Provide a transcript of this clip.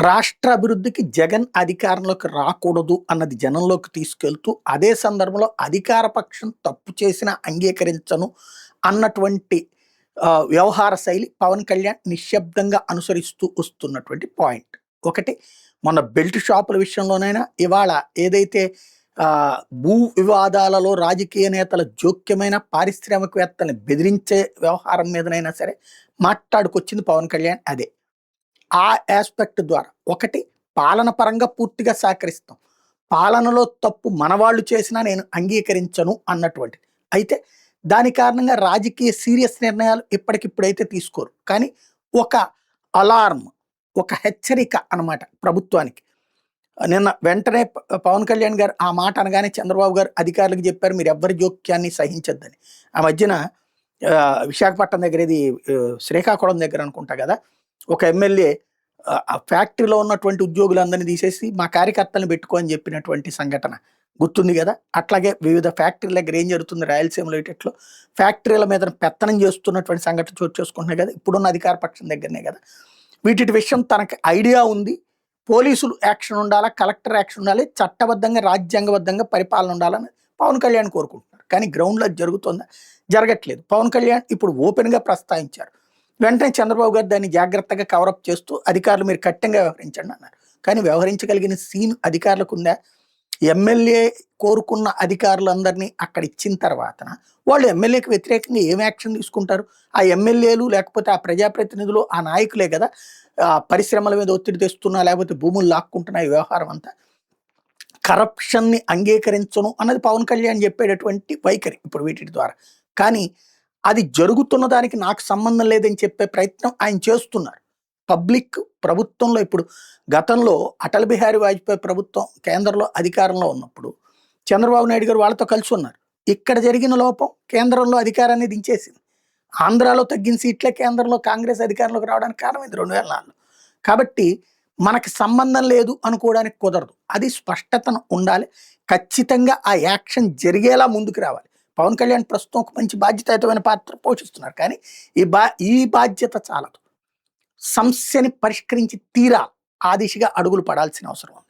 రాష్ట్ర అభివృద్ధికి జగన్ అధికారంలోకి రాకూడదు అన్నది జనంలోకి తీసుకెళ్తూ, అదే సందర్భంలో అధికార పక్షం తప్పు చేసినా అంగీకరించను అన్నటువంటి వ్యవహార శైలి పవన్ కళ్యాణ్ నిశ్శబ్దంగా అనుసరిస్తూ వస్తున్నటువంటి పాయింట్. ఒకటి, మొన్న బెల్ట్ షాపుల విషయంలోనైనా, ఇవాళ ఏదైతే భూ వివాదాలలో రాజకీయ నేతల జోక్యమైన పారిశ్రామికవేత్తల్ని బెదిరించే వ్యవహారం మీదనైనా సరే మాట్లాడుకొచ్చింది పవన్ కళ్యాణ్ అదే. ఆ యాస్పెక్ట్ ద్వారా ఒకటి, పాలన పరంగా పూర్తిగా సహకరిస్తాం, పాలనలో తప్పు మనవాళ్ళు చేసినా నేను అంగీకరించను అన్నటువంటిది. అయితే దాని కారణంగా రాజకీయ సీరియస్ నిర్ణయాలు ఇప్పటికిప్పుడైతే తీసుకోరు, కానీ ఒక అలార్మ్, ఒక హెచ్చరిక అన్నమాట ప్రభుత్వానికి. నిన్న వెంటనే పవన్ కళ్యాణ్ గారు ఆ మాట అనగానే చంద్రబాబు గారు అధికారులకు చెప్పారు, మీరు ఎవ్వరి జోక్యాన్ని సహించద్దని. ఆ మధ్యన విశాఖపట్నం దగ్గర, ఇది శ్రీకాకుళం దగ్గర అనుకుంటా కదా, ఒక ఎమ్మెల్యే ఆ ఫ్యాక్టరీలో ఉన్నటువంటి ఉద్యోగులందరినీ తీసేసి మా కార్యకర్తలను పెట్టుకో అని చెప్పినటువంటి సంఘటన గుర్తుంది కదా. అట్లాగే వివిధ ఫ్యాక్టరీల దగ్గర ఏం జరుగుతుంది, రాయలసీమలో ఇటట్లో ఫ్యాక్టరీల మీద పెత్తనం చేస్తున్నటువంటి సంఘటన చోటు చేసుకుంటున్నాయి కదా, ఇప్పుడున్న అధికార పక్షం దగ్గరనే కదా. వీటి విషయం తనకి ఐడియా ఉంది, పోలీసులు యాక్షన్ ఉండాలా, కలెక్టర్ యాక్షన్ ఉండాలి, చట్టబద్ధంగా రాజ్యాంగబద్ధంగా పరిపాలన ఉండాలని పవన్ కళ్యాణ్ కోరుకుంటున్నారు. కానీ గ్రౌండ్లో జరుగుతుందా? జరగట్లేదు. పవన్ కళ్యాణ్ ఇప్పుడు ఓపెన్గా ప్రస్తావించారు. వెంటనే చంద్రబాబు గారు దాన్ని జాగ్రత్తగా కవరప్ చేస్తూ అధికారులు మీరు కఠినంగా వ్యవహరించండి అన్నారు. కానీ వ్యవహరించగలిగిన సీన్ అధికారులకు ఉందా? ఎమ్మెల్యే కోరుకున్న అధికారులందరినీ అక్కడ ఇచ్చిన తర్వాత వాళ్ళు ఎమ్మెల్యేకి వ్యతిరేకంగా ఏం యాక్షన్ తీసుకుంటారు? ఆ ఎమ్మెల్యేలు లేకపోతే ఆ ప్రజాప్రతినిధులు, ఆ నాయకులే కదా పరిశ్రమల మీద ఒత్తిడి తెస్తున్నా, లేకపోతే భూములు లాక్కుంటున్నా. ఈ వ్యవహారం అంతా కరప్షన్ని అంగీకరించను అన్నది పవన్ కళ్యాణ్ చెప్పేటటువంటి వైఖరి ఇప్పుడు వీటి ద్వారా. కానీ అది జరుగుతున్న దానికి నాకు సంబంధం లేదని చెప్పే ప్రయత్నం ఆయన చేస్తున్నారు. పబ్లిక్ ప్రభుత్వంలో ఇప్పుడు గతంలో అటల్ బిహారీ వాజ్పేయి ప్రభుత్వం కేంద్రంలో అధికారంలో ఉన్నప్పుడు చంద్రబాబు నాయుడు గారు వాళ్ళతో కలిసి ఉన్నారు. ఇక్కడ జరిగిన లోపం కేంద్రంలో అధికారాన్ని దించేసింది. ఆంధ్రాలో తగ్గిన సీట్లే కేంద్రంలో కాంగ్రెస్ అధికారంలోకి రావడానికి కారణం ఇది 2004. కాబట్టి మనకి సంబంధం లేదు అనుకోవడానికి కుదరదు. అది స్పష్టతను ఉండాలి. ఖచ్చితంగా ఆ యాక్షన్ జరిగేలా ముందుకు రావాలి. పవన్ కళ్యాణ్ ప్రస్తుతం ఒక మంచి బాధ్యతాయుతమైన పాత్ర పోషిస్తున్నారు. కానీ ఈ బాధ్యత చాలదు. సమస్యని పరిష్కరించి తీరా ఆ దిశగా అడుగులు పడాల్సిన అవసరం ఉంది.